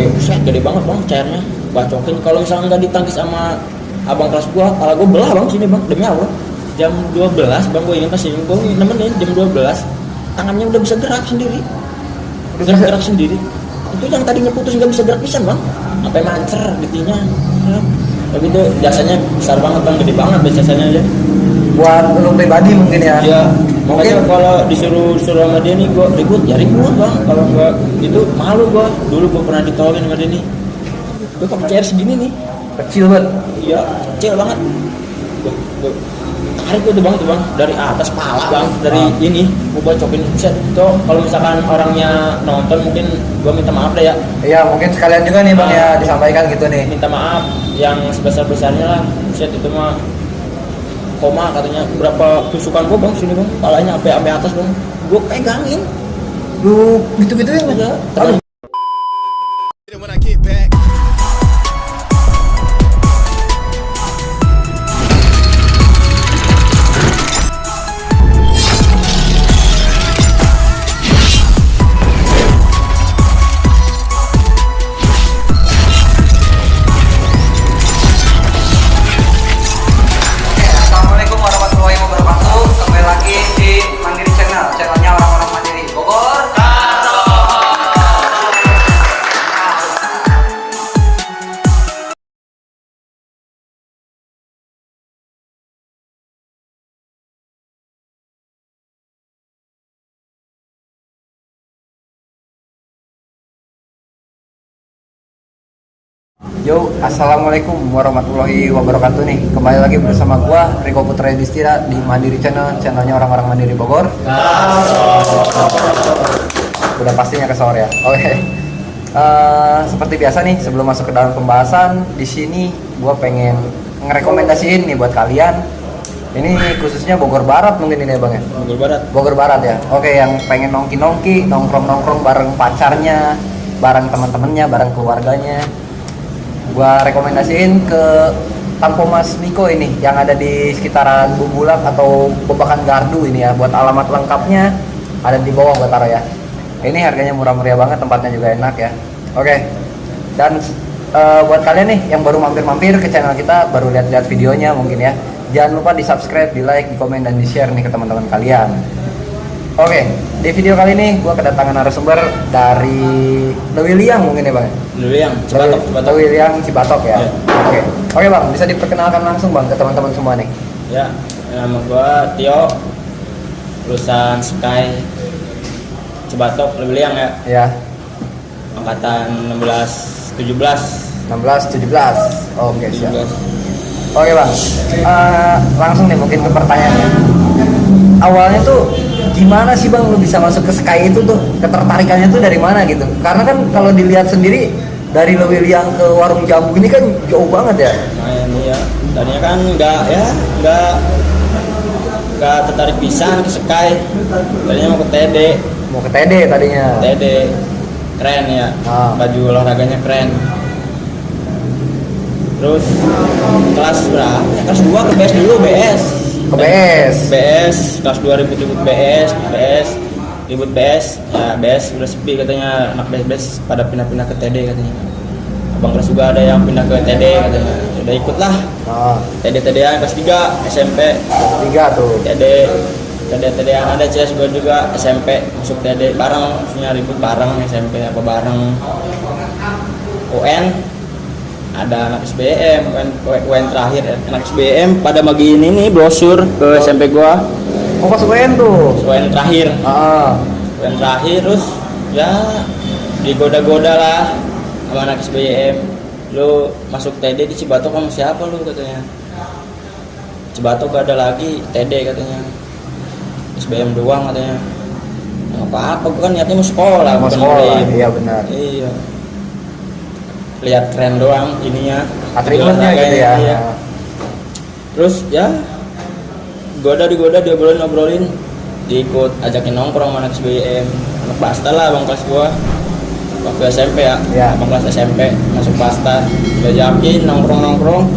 Buset, gede banget bang cairnya, bacokin. Kalau misalnya nggak ditangkis sama abang kelas gua, kepala gua belah bang sini bang, demi Allah. Jam 12 bang, gua ingat pasti gua nemenin jam 12, tangannya udah bisa gerak sendiri, gerak sendiri. Itu yang tadinya putus nggak bisa gerak pisan bang, sampai mancer getinya. Tapi itu jasanya besar banget bang, gede banget jasanya aja. Buat lu pribadi mungkin ya. Ya, makanya kalau disuruh sama dia nih gua ribut bang. Kalau nggak itu malu gua. Dulu gua pernah ditolongin sama dia nih. Gua pakai cair segini nih. Kecil banget. Iya, kecil banget. Gua tarik tuh bang dari atas pala bang, dari ini gua bacokin set. Tuh kalau misalkan orangnya nonton mungkin gua minta maaf deh ya. Iya, mungkin sekalian juga nih bang ya disampaikan gitu nih. Minta maaf yang sebesar-besarnya lah. Set itu mah koma katanya berapa tusukan gua bang sini bang, palanya sampai atas bang, gua pegangin. Lu gitu-gitu ya Udah, terus. Assalamualaikum warahmatullahi wabarakatuh. Kembali lagi di Mandiri Channel, channelnya orang-orang mandiri Bogor. Yo, assalamualaikum warahmatullahi wabarakatuh nih. Kembali lagi bersama gua Riko Putra Yudhistira di Mandiri Channel, channelnya orang-orang mandiri Bogor. Udah pastinya kesor ya. Oke. Seperti biasa nih, sebelum masuk ke dalam pembahasan, di sini gua pengen ngerekomendasiin nih buat kalian. Ini khususnya Bogor Barat mungkin ini ya bang ya. Bogor Barat ya. Oke, yang pengen nongki-nongki, nongkrong-nongkrong bareng pacarnya, bareng teman-temannya, bareng keluarganya. Gua rekomendasiin ke Tampo Mas Niko ini yang ada di sekitaran Bubulak atau Babakan Gardu ini ya. Buat alamat lengkapnya ada di bawah gua taruh ya. Ini harganya murah-meriah banget, tempatnya juga enak ya. Oke. Dan buat kalian nih yang baru mampir-mampir ke channel kita, baru lihat-lihat videonya mungkin ya, jangan lupa di subscribe, di like, di komen, dan di share nih ke teman-teman kalian. Oke, di video kali ini gue kedatangan narasumber dari Lewiliang mungkin ya bang? Lewiliang, Cibatok. Lewiliang, Cibatok ya? Ya. Oke bang, bisa diperkenalkan langsung bang ke teman-teman semua nih? Ya, nama gue Tio, lulusan Sky Cibatok, Lewiliang ya. Ya. Angkatan 16-17. 16-17, oke siap. 17. Oke bang, langsung nih mungkin ke pertanyaannya. Awalnya tuh gimana sih bang lu bisa masuk ke Sky itu tuh, ketertarikannya tuh dari mana gitu? Karena kan kalau dilihat sendiri dari Lewiliang ke warung jamu ini kan jauh banget ya. Nah ini ya, tadinya kan nggak tertarik pisan ke Sky. Tadinya mau ke TD. Mau ke TD tadinya. TD keren ya, baju olahraganya keren. Terus kelas berapa? Kelas 2 ke BS dulu, BS. Ke BS. BS kelas 2 ribut BS ribut BS. Ya BS udah sepi katanya, anak BS pada pindah-pindah ke TD katanya. Abang kelas juga ada yang pindah ke TD katanya. Udah ikutlah. TD-TD-an kelas 3 SMP. Kelas 3 tuh. TD-TD-an ada CS gue juga SMP masuk TD bareng, maksudnya ribut bareng SMP apa bareng. UN ada anak SBM, UN terakhir ya. Anak SBM pada bagiin ini brosur ke SMP gua. Oh pas UN tuh. UN terakhir. UN terakhir terus ya digoda-goda lah sama anak SBM. Lu masuk TD di Cibatok sama siapa lu katanya. Cibatok gak ada lagi TD katanya. SBM doang katanya. Nggak apa-apa, gua kan niatnya mau sekolah. Mau sekolah, iya benar. Iya. Lihat keren doang ininya, atributnya gitu ya. Iya. Terus ya digoda diobrolin, diikut ajakin nongkrong sama anak SBM, anak Basta lah abang kelas gua waktu SMP ya. Abang kelas SMP masuk Basta, diajakin nongkrong,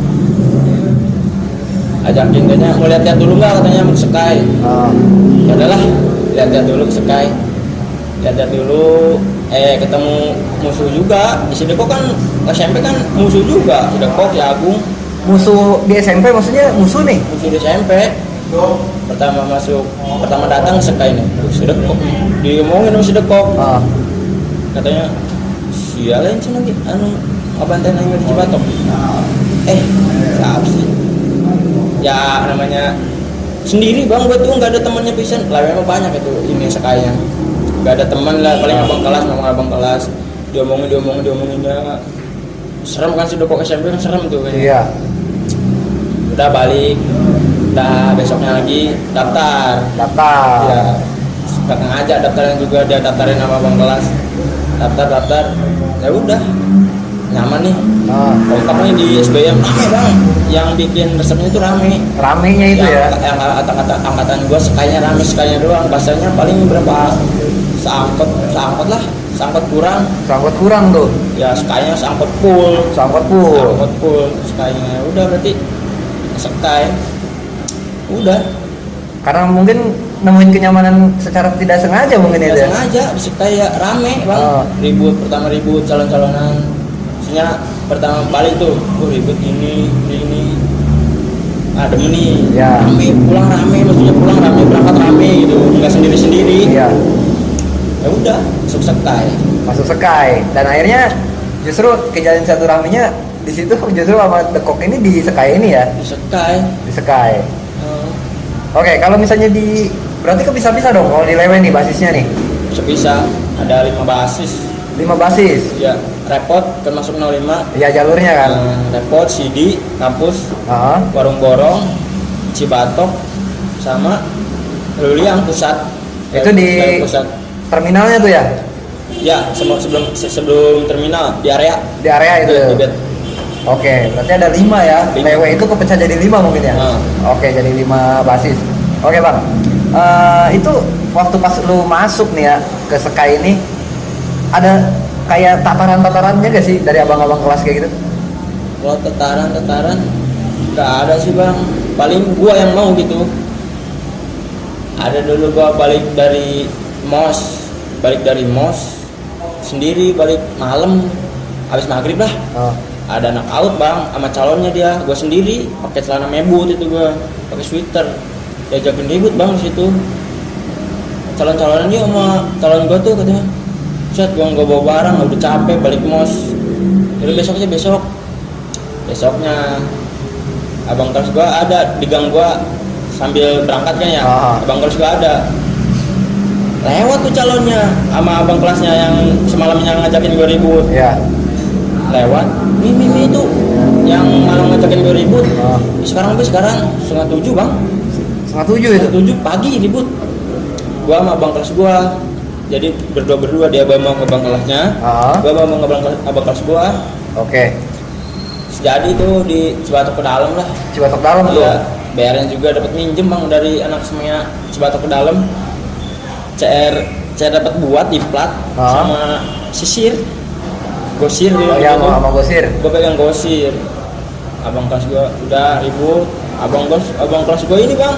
ajakin katanya mau lihat dulu nggak katanya mau ke Sky. Ya udahlah, lihat dulu ke Sky, lihat dulu ketemu musuh juga di Sidekok kan. SMP kan musuh juga, Sidekok, Si Agung. Musuh di SMP maksudnya musuh nih? Musuh di SMP. Pertama datang Sekai nih, Sidekok nih, diomongin sama Sidekok. Katanya sialain sih lagi ngabantain aing di Cibatok. Siapa sih ya, namanya sendiri bang, gue tuh nggak ada temannya pisan lah. Memang banyak itu ini Sekainya, nggak ada teman lah, paling abang kelas, ngomong abang kelas, diomongin ya. Serem kan Sidekok SMP kan, serem tuh kayaknya. Iya. Udah balik, udah besoknya lagi daftar. Ya, kakak ngajak daftarin juga, dia daftarin sama abang kelas. Daftar, ya udah nyaman nih. Kompaknya di SBM rame bang, yang bikin resepnya itu ramenya itu yang angkatan gua Sekainya rame, Sekainya doang. Bahasanya paling berapa, seangkot kurang tuh ya. Sekainya seangkot full Sekainya. Udah berarti Sekai udah, karena mungkin nemuin kenyamanan secara tidak sengaja mungkin itu. Sengaja bisa kayak rame bang. Pertama ribut calon-calonan. Maksudnya pertama balik tuh, ribut ini. Demen nih. Ya. Maksudnya pulang rame, berangkat rame gitu, nggak sendiri. Iya. Ya udah, masuk Sekai. Dan akhirnya justru kejadian satu ramenya di situ justru sama Dekok ini di Sekai ini ya. Di Sekai. Oke, kalau misalnya berarti kepisah-pisah dong kalau di Lewe nih basisnya nih. Bisa ada 5 basis. 5 basis. Ya, repot termasuk 05. Iya, jalurnya kan. Repot, CD, kampus, Warung Borong, Cibatok, sama Luliang pusat. Itu di pusat. Terminalnya tuh ya? Ya, sebelum terminal di area. Di area itu. Di bed. Oke, berarti ada 5 ya. Lewe itu kepecah jadi 5 mungkin ya. Oke, jadi 5 basis. Oke bang, itu waktu pas lu masuk nih ya ke Sekai ini, ada kayak tataran-tatarannya gak sih dari abang-abang kelas kayak gitu? Kalau tataran nggak ada sih bang. Paling gua yang mau gitu. Ada dulu gua balik dari mos sendiri, balik malam habis maghrib lah. Ada anak out bang sama calonnya dia, gue sendiri pakai celana mebut itu, gue pakai sweater, diajakin ribut bang di situ. Calon-calonnya dia sama calon gue tuh katanya, set gue nggak bawa barang, udah capek balik mos. Jadi besoknya abang kelas gue ada di gang gue sambil berangkatnya ya. Abang kelas gue ada lewat tuh calonnya sama abang kelasnya yang semalamnya ngajakin gue ribut. Lewat Mimi itu yang malam ngajakin gue ribut. Sekarang 6:30 bang. 6:30 pagi ribut. Gua sama abang kelas gua. Jadi berdua dia bawa ke abang kelasnya. Gua bawa ke abang kelas gua. Oke. Jadi itu di Cibatok ke dalam lah. Cibatok dalam tuh. Iya. Bayarin juga dapat minjem bang dari anak semuanya Cibatok ke dalam. CR dapat buat di plat sama sisir. Gosir dia. Sama gosir. Gue pegang gosir. Abang kelas gue udah ribut. Abang kelas gue ini bang,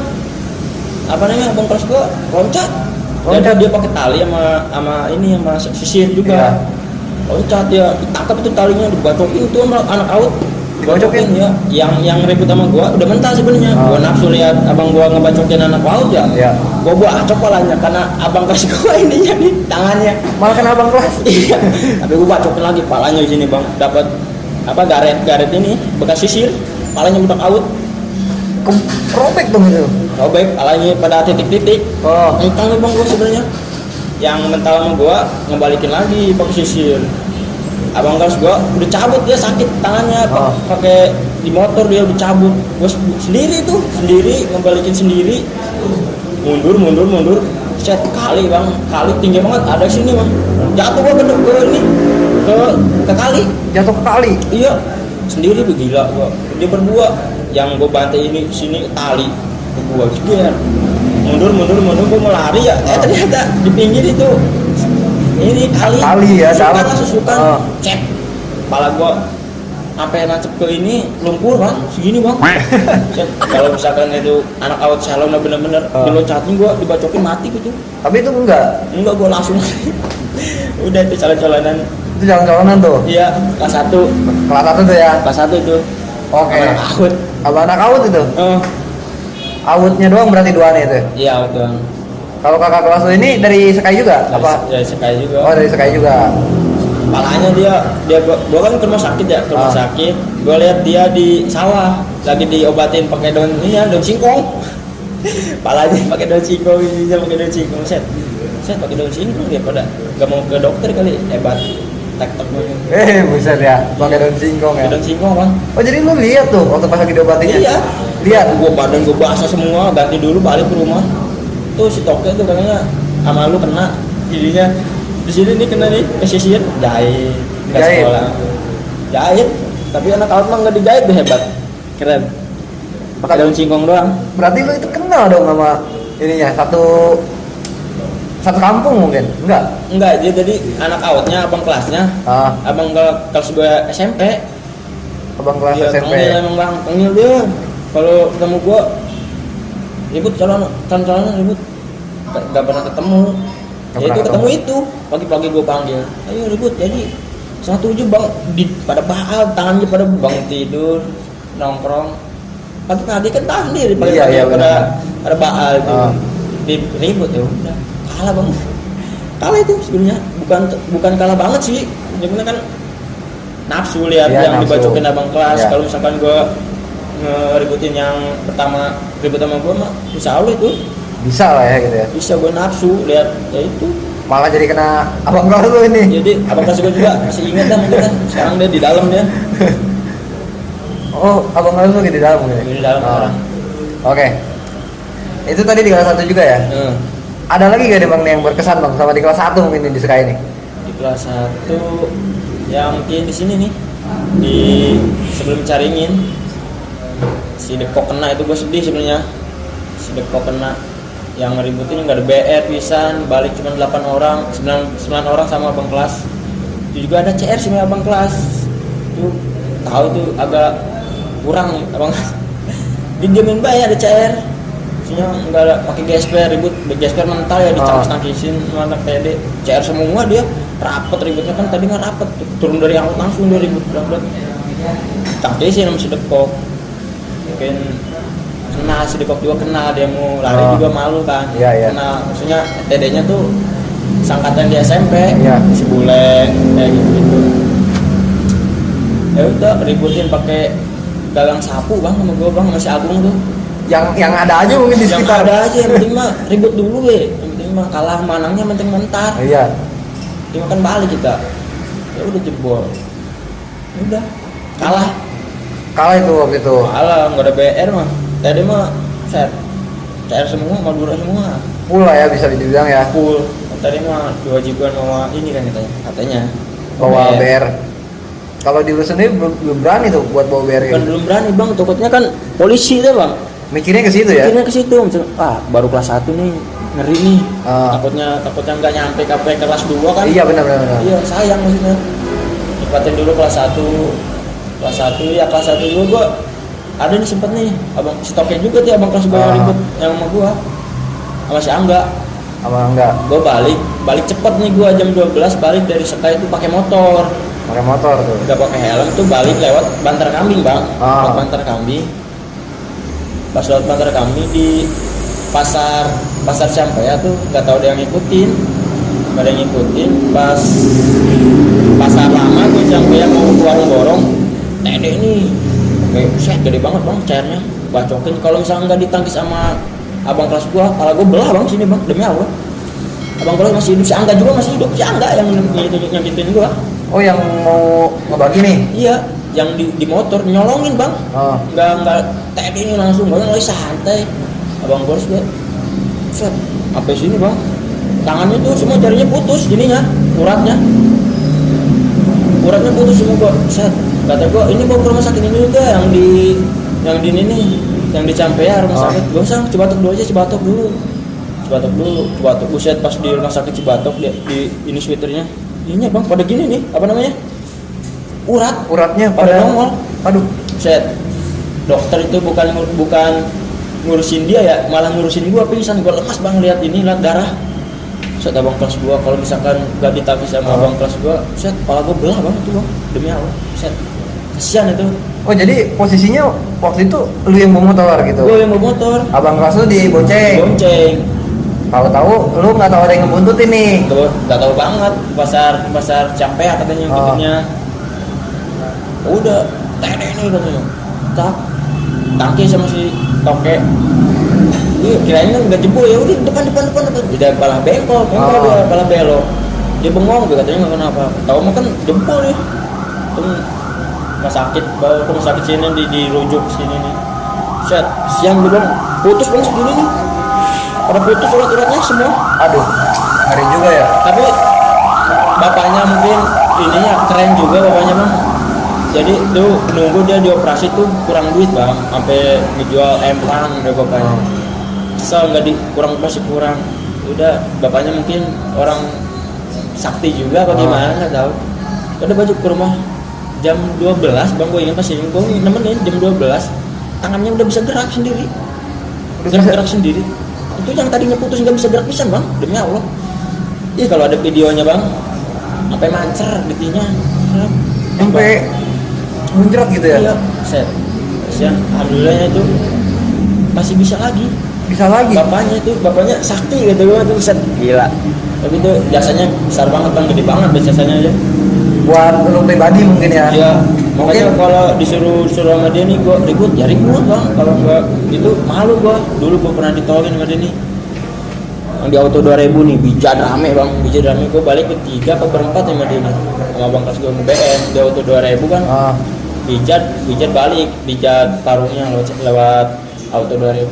apa namanya, abang kelas gue loncat. Dia pakai tali sama sisir juga. Loncat dia, ditangkap itu talinya, dibacokin tuh sama anak out. Dibacokin ya. Yang ribut sama gue udah mentah sebenarnya. Gue nafsu lihat abang gue ngebacokin anak out ya. Gue acok palanya karena abang kelas gue ininya di tangannya. Malah kena abang kelas. Iya. Tapi gue bacokin lagi palanya di sini bang. Dapat garet ini bekas sisir, palanya budak out. Robek dong itu. Robek palanya pada titik-titik. Entang nih bang gue sebenarnya. Yang mental sama gue ngebalikin lagi pakai sisir. Abang kelas gue udah cabut, dia sakit tangannya pakai di motor, dia udah cabut. Gue sendiri ngebalikin sendiri. Mundur. Set kali bang, kali tinggi banget, ada sini bang. Jatuh gue ke kali. Jatuh ke kali? Iya, sendiri begila gue. Dia berdua, yang gue bantai ini sini tali. Gue juga mundur gue mau lari ya. Ternyata di pinggir itu ini kali ya, sama susukan. Cek kepala gue sampai nancep ke ini lumpur bang, segini bang. Set, kalau misalkan itu anak awet salon bener-bener diloncatin gue dibacokin mati gitu. Tapi itu enggak Gue langsung udah itu calon-calonan. itu jalan-jalanan tuh. Iya, kelas 1. Kelas 1 tuh ya. Kelas 1 itu. Oke. Anak awet. Abang anak awut itu. Awutnya doang berarti duaan itu. Iya, betul. Kalau kakak kelas lu ini dari Sekai juga? Dari Sekai juga. Oh, dari Sekai juga. Palanya dia gua kan ke rumah sakit ya, ke rumah sakit. Gua lihat dia di sawah lagi diobatin pakai daun ini ya, daun singkong. Palanya pakai daun singkong, ininya pakai daun singkong. Set pakai daun singkong dia pada gak mau ke dokter kali, hebat. Tek-tek banget. Buset ya, pakai daun singkong ya. Daun singkong bang. Oh, jadi lu lihat tuh waktu pas lagi diobatinnya? Iya. Lihat. Badan gua basah semua, ganti dulu balik ke rumah. Tuh si Toke tuh katanya sama lu kena ininya. Di sini nih kena nih pesisir jahit nggak sekolah jahit tapi anak awet mah nggak dijahit deh, hebat keren pakai daun singkong doang. Berarti lu itu kenal dong sama ininya satu kampung mungkin enggak dia jadi anak awetnya abang kelasnya abang kelas gue SMP abang kelas ya, SMP emang bang panggil dia kalau ketemu gue ribut calon ribut nggak pernah ketemu. Ya itu ketemu itu pagi-pagi gue panggil, ayo ribut jadi 1:07 bang pada baal tangannya pada bang tidur nongkrong pagi-pagi kan tahan diri pagi-pagi pada baal tuh di ribut ya udah kalah bang, kalah itu sebenarnya bukan kalah banget sih, sebenarnya kan nafsu lihat yang nafsu. Dibacokin abang kelas. Kalau misalkan gue ngeributin yang pertama ribut sama gue mah insya Allah itu bisa lah ya gitu ya. Bisa gue nafsu lihat ya itu. Malah jadi kena abang kelas lu ini. Jadi abang kelas gue juga masih ingat dah mungkin. Sekarang dia di dalam dia. Oh, abang kelas lu di dalam mungkin. Di dalam. Oke. Itu tadi di kelas 1 juga ya? Ada lagi gak nih bang yang berkesan bang sama di kelas 1 mungkin di Sekai ini? Di kelas 1 yang mungkin di sini nih. Di sebelum Caringin si Depok kena itu gue sedih sebenarnya. Si Depok kena yang ngeributin nggak ada BR pisan balik cuma 8 orang 9 orang sama abang kelas. Itu juga ada CR sih abang kelas tuh tahu tuh agak kurang abang dijamin bayar ada CR maksudnya nggak ada pakai gesper ribut gesper mental ya dicangkis-cangkisin anak PD CR semua dia rapet ributnya kan tadi mah rapet turun dari angkot langsung dia ribut cangkisin sama si Depok mungkin kena si Depok juga kena dia mau lari juga malu kan kena maksudnya TD-nya tuh sangkatan di SMP si bule kayak gitu ya udah ributin pakai gagang sapu bang sama gue bang masih Agung tuh yang ada aja mungkin di sekitar ada aja yang penting mah ribut dulu yang penting mah kalah manangnya penting mentar dia makan balik kita ya udah jebol udah kalah itu waktu itu kalah nggak ada BR mah tadi mah CR semua, Madura semua. Full lah ya bisa dibilang ya. Full. Tadi mah diwajibkan bawa ini kan katanya. Bawa BR. Kalau di lu sendiri belum berani tuh buat bawa BR. Kan belum berani bang, takutnya kan polisi tuh bang. Mikirnya ke situ ya? Mikirnya ke situ, baru kelas 1 nih ngeri nih. Takutnya nggak nyampe kelas 2 kan? Iya benar. Iya sayang maksudnya. Nipatin dulu kelas 1 ya kelas 1 dulu gua ada nih sempet nih abang stoknya juga tuh abang kelas gua ribut yang sama gua sama si Angga gua balik cepet nih gua jam 12 balik dari Sekai itu pakai motor tuh nggak pakai helm tuh balik lewat Bantar Kambing bang lewat Bantar Kambing pas lewat Bantar Kambing di pasar Ciampea tuh nggak tahu ada yang ngikutin pas pasar lama gua Ciampea mau ke warung borong Tede nih set gede banget bang cairnya bacokin kalau misalnya nggak ditangkis sama abang kelas gua kepala gua belah bang sini bang demi Allah abang kelas masih hidup si Angga juga masih hidup si Angga yang gituin gua yang mau ngebagi nih iya yang di motor nyolongin bang nggak TD ini langsung bang lagi santai abang kelas gua set sampai sini bang tangannya tuh semua jarinya putus jadinya uratnya putus semua gua set kata gua ini bawa ke rumah sakit ini juga yang di yang di Campea rumah sakit gua usah Cibatok dulu buset pas di rumah sakit Cibatok di ini sweaternya ini bang pada gini nih apa namanya uratnya pada nongol. Aduh, Set, dokter itu bukan ngurusin dia ya, malah ngurusin gua. Pingsan, gua lemas bang, lihat darah. Set, abang kelas gua kalau misalkan gak ditagih sama abang kelas gua, set, kepala gua belah bang itu bang, demi Allah. Set, kasihan itu. oh jadi posisinya waktu itu lu yang bawa motor gitu? Gua yang bawa motor, Abang kelas lu dibonceng? bonceng. Tahu-tahu lu nggak tahu ada yang ngebuntutin nih? Gak tahu banget, pasar Campea katanya ngikutinnya. Udah, tene nih katanya, tak tangki sama si toke. Iya, kirain udah jebol, ya udah depan. Udah malah bengkok dia, malah belok. Dia bengong, dia katanya nggak kenapa. Tahu mah kan jebol ya. Tuh rumah sakit, bawa ke rumah sakit sini dirujuk sini nih. Set, siang gue bilang putus bang segini nih. Pada putus urat-uratnya semua. Aduh, ngeri juga ya. Tapi bapaknya mungkin ininya keren juga bapaknya bang. Jadi tuh nunggu dia dioperasi tuh kurang duit bang, sampai ngejual empang udah bapaknya. Kesel nggak kurang. Udah bapaknya mungkin orang sakti juga apa gimana nggak tahu. Udah baju ke rumah jam 12 bang, gue ingat pasti gue nemenin jam 12, tangannya udah bisa gerak sendiri. Gerak sendiri. Itu yang tadinya putus nggak bisa gerak pisan bang, demi Allah. Ih kalau ada videonya bang, sampai mancer getinya, Sampai muncrat gitu ya? Iya, set. Kasihan, alhamdulillahnya itu masih bisa lagi. Bisa lagi? Bapaknya sakti gitu gue tuh, set. Gila. Tapi itu jasanya besar banget bang, gede banget jasanya aja. Buat lu pribadi mungkin ya? Iya. Makanya kalau disuruh sama dia nih gue ribut bang. Kalau gue itu malu gue. Dulu gue pernah ditolongin sama dia nih. Yang di auto 2000 nih, bijak rame bang, gue balik bertiga atau berempat sama dia nih. Sama bang kelas gue BN di auto 2000 kan. Bijak balik, tarungnya lewat auto 2000.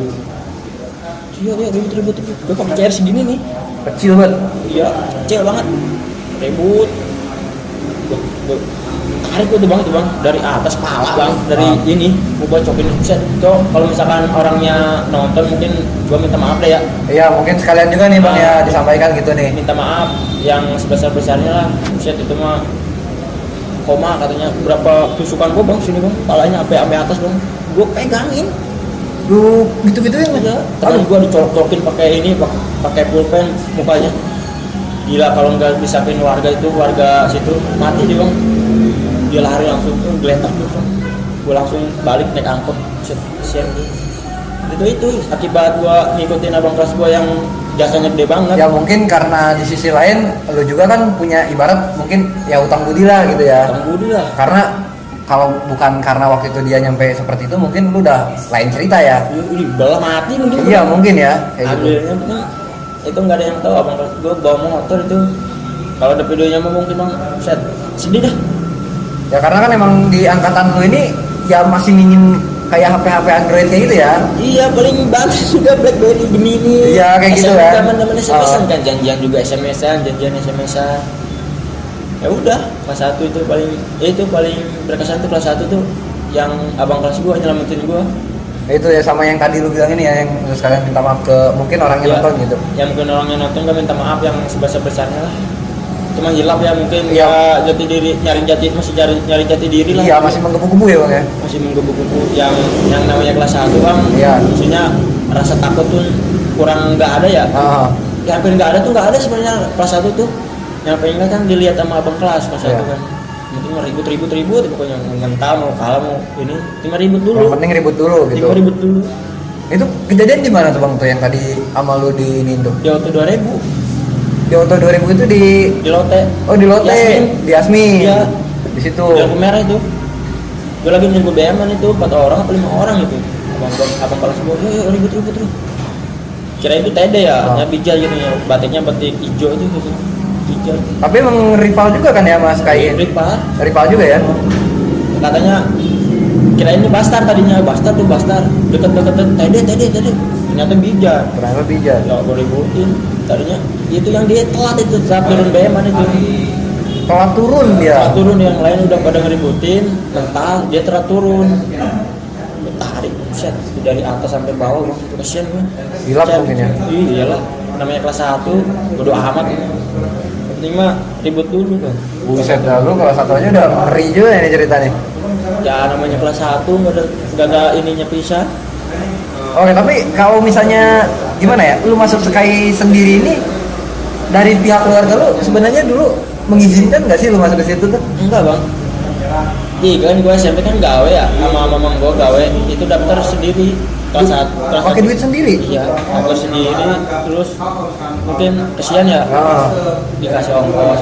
Iya ribut. Gue pakai CR segini nih. Kecil banget? Iya, kecil banget. Ribut. Gue tarik tuh bang dari atas pala bang, dari ini gue bocokin set. Tuh kalau misalkan orangnya nonton mungkin gue minta maaf deh ya. Iya mungkin sekalian juga nih bang ya disampaikan gitu nih. Minta maaf yang sebesar-besarnya lah. Set itu mah koma katanya, berapa tusukan gue bang sini bang, palanya sampai atas bang, gue pegangin. Lu gitu-gituin aja. Terus gue dicolok-colokin pakai ini, pakai pulpen mukanya. Gila kalau nggak disapin warga situ mati dia bang. Dia lari langsung tuh geletak tuh bang. Gue langsung balik naik angkot. Sian gitu. Itu akibat gue ngikutin abang kelas gue yang jasanya gede banget. Ya mungkin karena di sisi lain lu juga kan punya ibarat mungkin ya utang budi lah gitu ya. Utang budi lah. Karena kalau bukan karena waktu itu dia nyampe seperti itu mungkin lu udah lain cerita ya. Belah mati mungkin. Iya mungkin ya. Alhamdulillahnya gitu. Itu nggak ada yang tahu abang kelas gue bawa motor itu. Kalau ada videonya mungkin bang, set sedih dah. Ya karena kan emang di angkatan lu ini ya masih minim kayak HP Android kayak gitu ya. Iya paling bagus juga BlackBerry Gemini. Iya kayak gitu kan. Teman-teman SMS-an kan, janjian juga SMS-an. Ya udah, kelas 1 itu paling berkesan tuh kelas 1 tuh yang abang kelas gua nyelamatin gua. Itu ya sama yang tadi lu bilang ini ya, yang terus kalian minta maaf ke mungkin orang yang nonton gitu. Ya mungkin orang yang nonton gak minta maaf yang sebesar-besarnya lah. Cuma hilap ya mungkin ya jati diri, nyari jati diri lah. Iya masih menggebu-gebu ya bang ya. Masih menggebu-gebu yang namanya kelas 1 bang. Iya. Maksudnya rasa takut tuh kurang nggak ada ya. Ya hampir nggak ada sebenarnya kelas 1 tuh. Yang pengen kan dilihat sama abang kelas 1 kan. Mungkin ribut pokoknya mental mau kalah mau ini cuma ribut dulu. Yang penting ribut dulu gitu. Ribut dulu. Itu kejadian di mana tuh bang tuh yang tadi sama lu di ini tuh? Di auto 2000. Di auto 2000 itu di Lotte. Oh di Lotte. Di Asmi. Iya. Di situ. Di lampu merah itu. Gue lagi nunggu BM-an itu 4 orang atau 5 orang itu. Abang kelas gue, ribut. Kira itu TD ya, bijak gitu ya. Batiknya batik hijau itu gitu. Bijak. Tapi emang rival juga kan ya Mas Kain? Rival juga ya? Katanya kira ini Bastar tadinya, Bastar deket TD. Ternyata bijak. Ya gue ributin. Tadinya itu yang dia telat itu saat turun BM-an itu. Telat turun dia. Telat turun, yang lain udah pada ngeributin, mental dia telat turun. Tarik set dari atas sampai bawah, itu kasihan gue. Hilap mungkin ya. Iyalah, namanya kelas 1, bodo amat. penting mah ribut dulu kan. Buset dah, lu kelas 1 aja udah ngeri juga ini ceritanya. Ya namanya kelas 1 nggak ada ininya pisah. Oke, tapi kalau misalnya gimana ya, lu masuk Sky sendiri ini dari pihak keluarga lu sebenarnya dulu mengizinkan nggak sih lu masuk ke situ tuh? Enggak bang. Iya kan gue SMP kan gawe ya, sama mamang gue gawe, itu daftar sendiri kelas 1. Pakai duit sendiri? Iya, daftar sendiri, terus mungkin kesian ya, dikasih ongkos.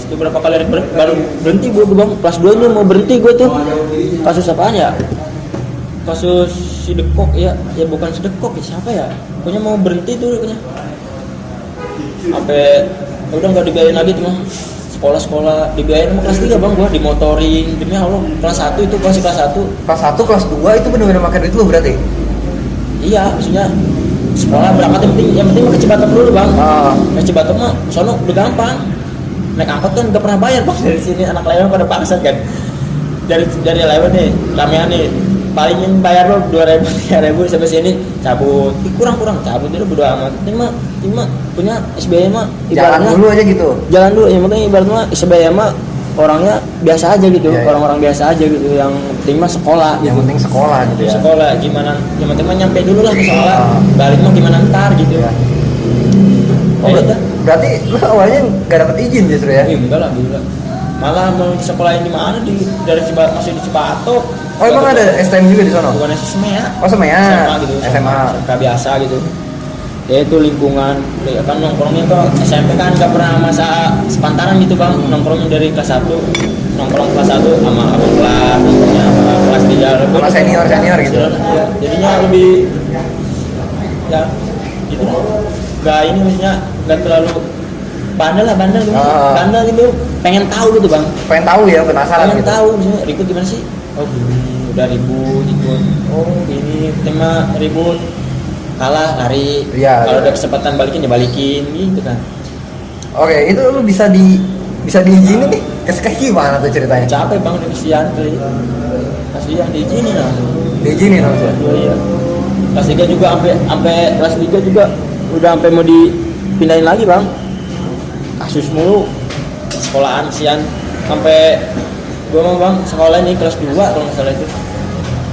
Itu berapa kali baru berhenti gue bang, kelas 2 ini mau berhenti gue tuh. Kasus apaan ya? Kasus si Dekok ya bukan si Dekok ya, siapa ya? Pokoknya mau berhenti tuh pokoknya. Sampai udah nggak dibiayain lagi tuh mah. Sekolah dibiayain sama kelas 3 bang, gua dimotorin demi Allah. Kelas 1 itu masih kelas 1. Kelas 1, kelas 2 itu benar-benar makan duit lu berarti? Iya, maksudnya sekolah berangkat yang penting mah ke Cibatok dulu bang. Ke Cibatok mah sono udah gampang. Naik angkot kan nggak pernah bayar bang, dari sini anak lain pada paksa kan. Dari lewat nih, ramean nih, palingin bayar lo 2.000 3.000 sampai sini cabut. Kurang cabut itu bodo amat. Ini mah punya SBY mah jalan dulu aja gitu. Jalan dulu, yang penting ibaratnya SBY mah orangnya biasa aja gitu, ya. Orang-orang biasa aja gitu, yang penting mah sekolah. Yang penting sekolah gitu ya. Sekolah gimana? Yang penting mah nyampe dulu lah ke sekolah. Balik mah gimana ntar gitu. Ya. Oh, berarti lu awalnya nggak dapet izin justru ya? Enggak lah, gila. Malah mau sekolahin di mana dari masih di Cibatok. Oh emang ada STM juga di sana? Bukan SMA. Oh SMA gitu. SMA biasa gitu. Ya itu lingkungan, ya kan nongkrongnya tuh SMP kan nggak pernah masa sepantaran gitu bang, nongkrongnya dari kelas 1 nongkrong kelas 1 sama abang kelas, nongkrongnya sama kelas 3 sama senior gitu. Ya, jadinya lebih ya gitu, nggak ini maksudnya nggak terlalu bandel gitu, bandel gitu, pengen tahu gitu bang, pengen tahu ya, penasaran pengen gitu. tahu misalnya ribut gimana sih, oh gini udah ribut, oh ini tema ribut kalah lari, ya, kalau ada kesempatan balikin ya balikin gitu kan. Oke, itu lu bisa diizinin nih ke Sky gimana tuh ceritanya? Capek bang, udah kasihan diizinin langsung. Diizinin langsung. Iya. Kelas 3 juga sampai kelas 3 juga udah sampai mau dipindahin lagi bang. Kasus mulu, sekolahan sian sampai gua mau bang sekolah ini kelas 2 kalau nggak salah itu.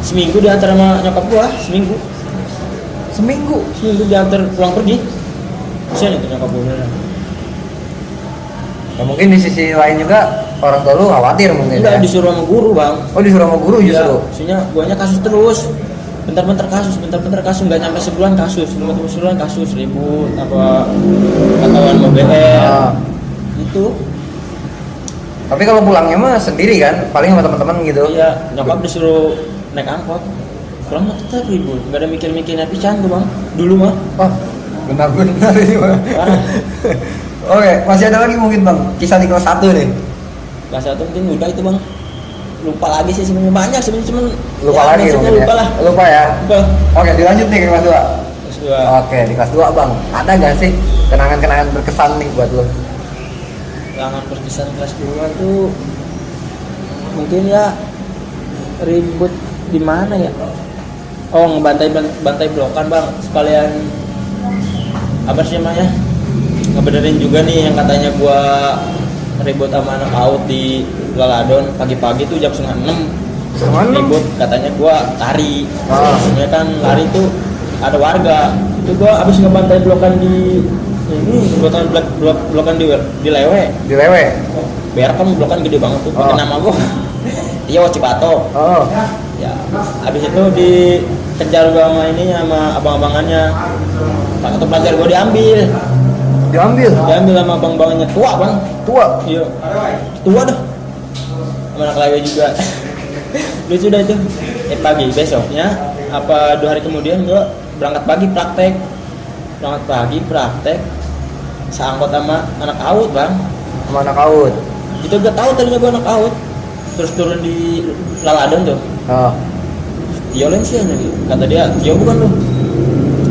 Seminggu diantar sama nyokap gua, seminggu diantar pulang pergi. Kasian itu nyokap gue. Nah, mungkin di sisi lain juga orang tua lu khawatir mungkin. Enggak, ya? disuruh sama guru bang. Oh disuruh sama guru justru? Iya, maksudnya guanya kasus terus. Bentar-bentar kasus, nggak nyampe sebulan kasus, 5 bulan kasus, ribut, apa ketahuan mau BR. Itu. Tapi kalau pulangnya mah sendiri kan, paling sama teman-teman gitu. Iya, nyokap disuruh naik angkot. Pulang mah tetap ribut, nggak ada mikir-mikirnya pican tuh bang. Dulu mah. Wah, benar-benar ini bang. Oke, masih ada lagi mungkin bang, kisah di kelas 1 nih. Kelas 1 mungkin udah itu bang. Lupa lagi sih sebenarnya, banyak sebenarnya, cuman lupa ya, lagi mungkin lupa ya. lah. Lupa ya. Lupa. Oke, dilanjut nih ke kelas 2. Kelas 2. Oke, di kelas 2 bang, ada gak sih kenangan-kenangan berkesan nih buat lo? Kenangan berkesan kelas 2 tuh mungkin ya ribut di mana ya? Oh, bantai blokan bang, sekalian apa sih namanya? Ngebenerin juga nih yang katanya gua ribut sama anak PAUD di Laladon pagi-pagi tuh jam 5:30 ribut, katanya gua lari. Sebenarnya kan lari tuh ada warga. Itu gua abis ngebantai blokan di ini blokan di Lewe. Di Lewe. Biar kan blokan gede banget tuh, pakai nama gua. Iya, Cibatok. Ya, habis itu dikejar gua sama sama abang-abangannya. Kartu pelajar gua diambil sama abang-abangannya, tua. Iya, tua dah. Sama anak lain juga. Lucu dah itu. Pagi besoknya apa 2 hari kemudian gua berangkat pagi praktek seangkot sama anak AUD bang. Sama anak AUD. Itu gak tahu tadinya gua anak AUD. Terus turun di Laladon tuh. Tio lensianya gitu. Kata dia, Tio bukan lu.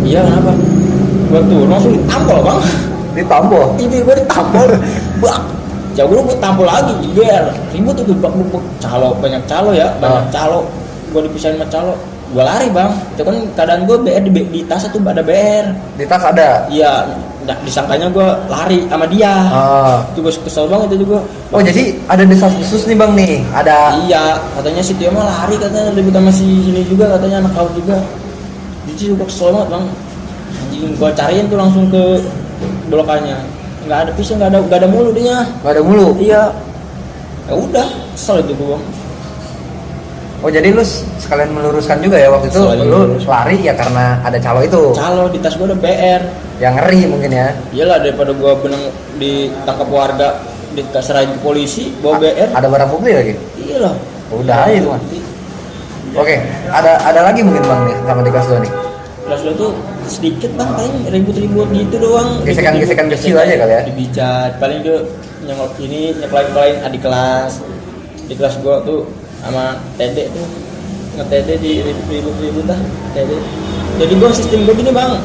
Iya, kenapa? Gua tuh langsung ditampol bang. Ditampol? Ini gua ditampol. Bak. Jauh gua tampol lagi. Biar ribut tuh bak calo, banyak calo ya, banyak calo. Gua dipisahin sama calo. Gua lari bang, itu kan keadaan gua BR di tas tuh ada BR. Di tas ada. Iya, disangkanya gua lari sama dia. Oh. Itu gua kesel banget itu gua. Oh jadi ada desas-desus nih bang nih, ada. Iya, katanya si Tio mah lari katanya ribut sama si ini juga katanya anak laut juga. Jadi gua kesel banget bang. Anjing gua cariin tuh langsung ke blokannya. Nggak ada pisau, nggak ada mulu dia. Nggak ada mulu. Iya. Ya udah, kesel itu gua bang. Oh jadi lu sekalian meluruskan juga ya waktu itu Sekalian lu meluruskan. lari ya karena ada calo itu. Calo di tas gua ada BR. Yang ngeri mungkin ya. Iyalah daripada gua benang ditangkap warga, diserahin ke polisi, bawa BR. Ada barang bukti lagi. Iyalah. Udah aja itu mah. Oke, ada lagi mungkin bang nih sama di kelas 2 nih. Kelas 2 tuh sedikit bang, paling ribut-ribut gitu doang. Gesekan-gesekan Ribut-ribut, kecil aja kali ya? Dibijat, paling dia nyeklain adik kelas. Di kelas gua tuh sama Tede tuh nge-TD di ribut-ribut lah Tede. Jadi gua sistem gua gini bang,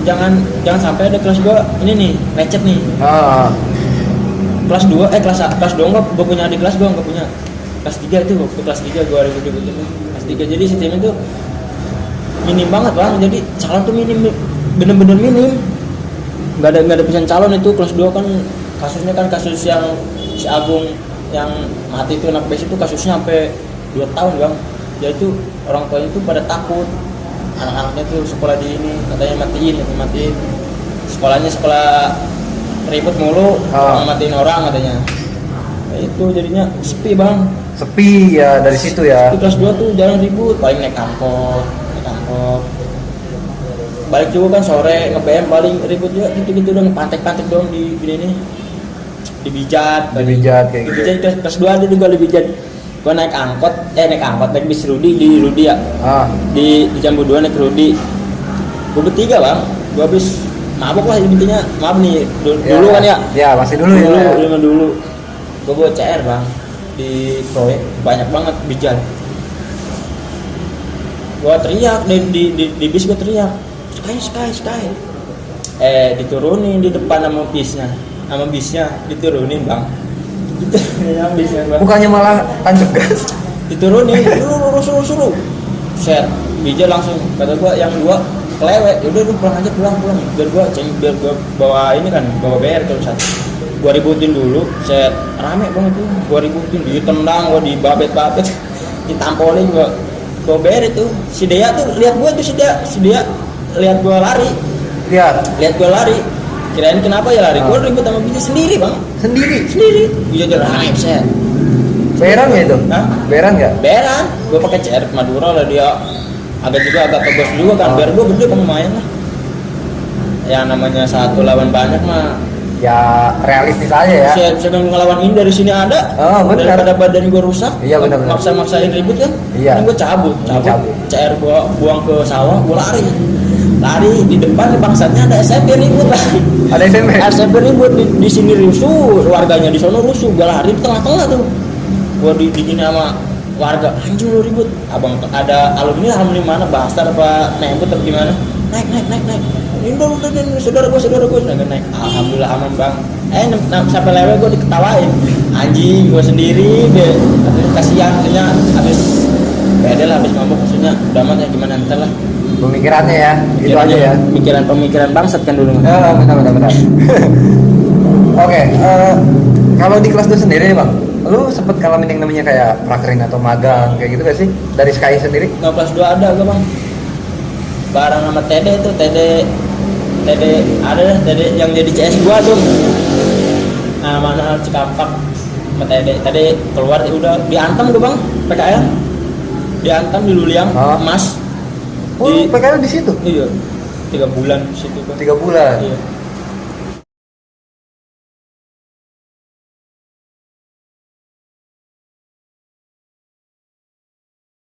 jangan sampai ada kelas gua ini nih lecet nih. Ah, Kelas 2 kelas 2 gua punya adik kelas, gua enggak punya. Kelas 3 itu waktu kelas 3 gua ribut-ribut itu. Kelas 3 jadi sistemnya tuh minim banget bang, jadi calon tuh minim, bener-bener minim. Nggak ada pisan calon itu. Kelas 2 kan kasusnya kan kasus yang si Agung yang mati itu anak BS itu kasusnya sampai 2 tahun bang. Jadi itu orang tuanya itu pada takut anak-anaknya tuh sekolah di ini katanya matiin sekolahnya sekolah ribut mulu, matiin orang katanya. Nah, itu jadinya sepi bang. sepi ya dari situ ya. Di kelas 2 tuh jarang ribut, paling naik angkot. Balik juga kan sore nge-BM paling ribut juga gitu-gitu dong, pantek-pantek dong di ini dibijat Dibijat kayak gitu. dibijat. Kelas 2 ada juga dibijat. Gua naik angkot naik bis Rudi di Rudi ya. Di Jambu 2 naik Rudi. Gua bertiga bang, gua habis mabok lah intinya. Maaf nih dulu kan ya. Ya masih dulu ya. Dulu. Gua bawa CR bang di proyek banyak banget bijat. Gua teriak di bis, gua teriak sky. Diturunin di depan sama bisnya diturunin bang. Diturunin bisnya bang. Bukannya malah tancap gas. Diturunin, suruh. Set, bija langsung kata gua yang 2 kelewet. Udah lu pulang aja pulang. Biar gua bawa ini kan, bawa BR terus satu. Gua ributin dulu, set rame banget tuh. Gua ributin, ditendang, gua dibabet, ditampolin gua. Gua BR itu. Si Dea tuh lihat gua tuh si Dea lihat gua lari. Lihat gua lari. Kirain kenapa ya lari? Gua ribut sama bija sendiri, Bang. Sendiri. Bija aja rame, set. Beran nggak itu? Hah? Beran nggak? Beran. Gua pakai CR Madura lah dia. Agak kegos juga kan. Biar gua gede lumayan lah. Ya namanya satu lawan banyak mah. Ya realistis aja ya. Saya ngelawan ini dari sini ada. Benar. Daripada badan gue rusak. Iya benar. Maksain ribut kan. Iya. Gue cabut. CR gue buang ke sawah, gue lari di depan bangsatnya ada SMP ribut lah. Ada SMP ribut di sini rusuh, warganya di sono rusuh. Gue lari di tengah-tengah tuh. Gue digini sama warga, anjing lu ribut. Abang ada alumni mana Bastar apa nembut atau gimana? Naik. Ini saudara gue naik. Alhamdulillah aman bang. Sampai lewat gue diketawain. Anjing gue sendiri deh. Kasihan katanya habis beda lah habis mabuk maksudnya. Udah amat ya gimana ntar lah. Pemikirannya ya, gitu aja ya. Pemikiran bangsat kan dulu. Benar. Oke, kalau di kelas 2 sendiri nih bang, lu sempet ngalamin yang namanya kayak prakerin atau magang kayak gitu gak sih? Dari Sky sendiri? Nggak kelas 2 ada gue bang. Barang sama Tede ada Tede yang jadi CS gua tuh. Nah mana Cikapak sama Tede keluar udah diantem gua bang PKL. Diantem di Luliang emas. PKL di situ? Iya. 3 bulan di situ gua. 3 bulan. Iya.